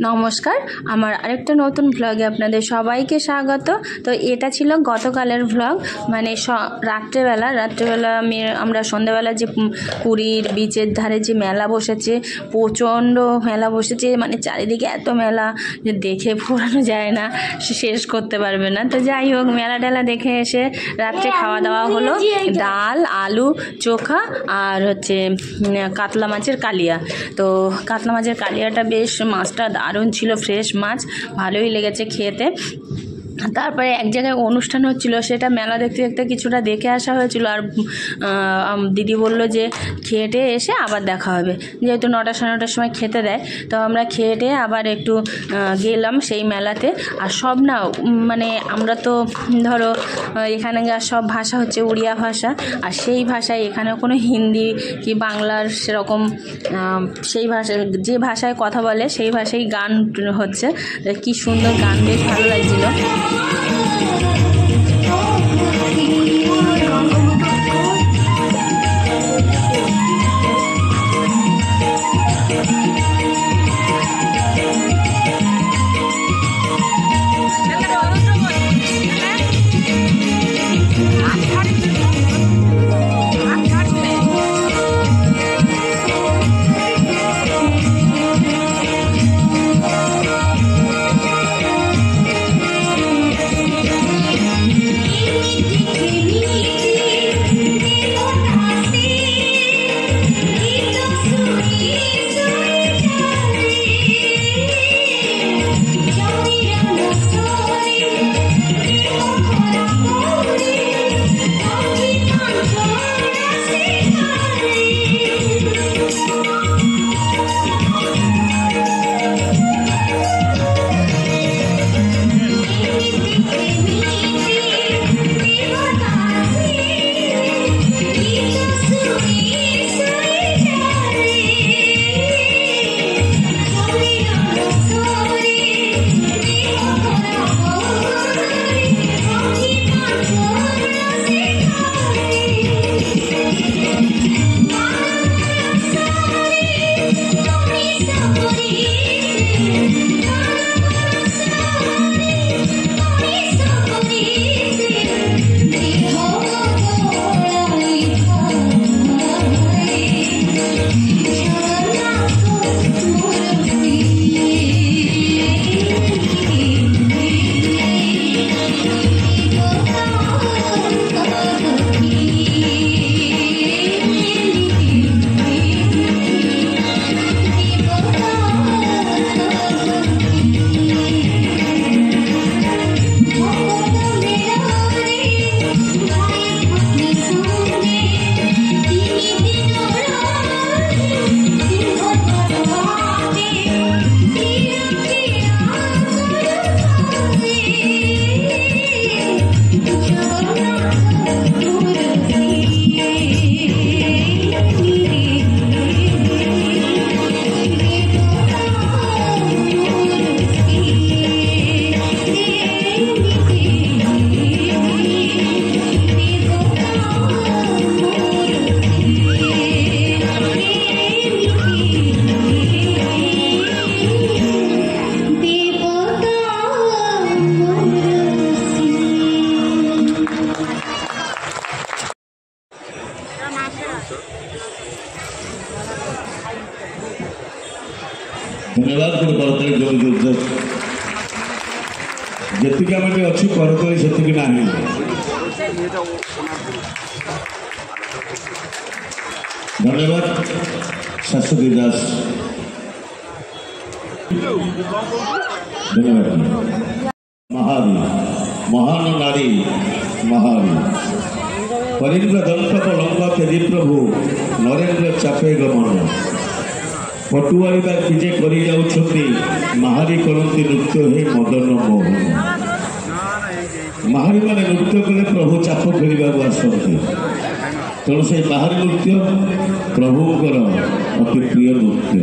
নমস্কার, আমার আরেকটা নতুন ভ্লগে আপনাদের সবাইকে স্বাগত। তো এটা ছিল গতকালের ভ্লগ, মানে রাত্রেবেলা আমরা সন্ধ্যাবেলা যে পুরীর বিচের ধারে যে মেলা বসেছে, প্রচণ্ড মেলা বসেছে, মানে চারিদিকে এত মেলা যে দেখে ফুরানো যায় না, শেষ করতে পারবে না। তো যাই হোক, মেলা টেলা দেখে এসে রাত্রে খাওয়া দাওয়া হলো ডাল, আলু চোখা আর হচ্ছে কাতলা মাছের কালিয়া। তো কাতলা মাছের কালিয়াটা বেশ, মাছটা দারুণ ছিল, ফ্রেশ মাছ, ভালোই লেগেছে খেতে। তারপরে এক জায়গায় অনুষ্ঠান হচ্ছিল, সেটা মেলা দেখতে দেখতে কিছুটা দেখে আসা হয়েছিল। আর দিদি বললো যে খেটে এসে আবার দেখা হবে, যেহেতু 9টা সাড়ে 9টার সময় খেতে দেয়। তো আমরা খেটে আবার একটু গেলাম সেই মেলাতে। আর সব না, মানে আমরা তো ধরো এখানকার সব ভাষা হচ্ছে উড়িয়া ভাষা, আর সেই ভাষায় এখানে কোনো হিন্দি কি বাংলার সেরকম সেই ভাষা, যে ভাষায় কথা বলে সেই ভাষায় গান হচ্ছে। কি সুন্দর গান, বেশ ভালো লাগছিল। धन्यवाद करतले जो जी आम अच्छी करतले से ना धन्यवाद शाश्वती दास धन्यवाद महान महान नारी महान कलिंग दंपत लंका तेरी प्रभु नरेन्द्र चापे गमन पटुआरी विजे कर महारी करती नृत्य हे मदन मोहन महारी माने नृत्य कले प्रभु चाप खेलने आसती तेणु से बाहरी नृत्य प्रभुंर अति प्रिय नृत्य।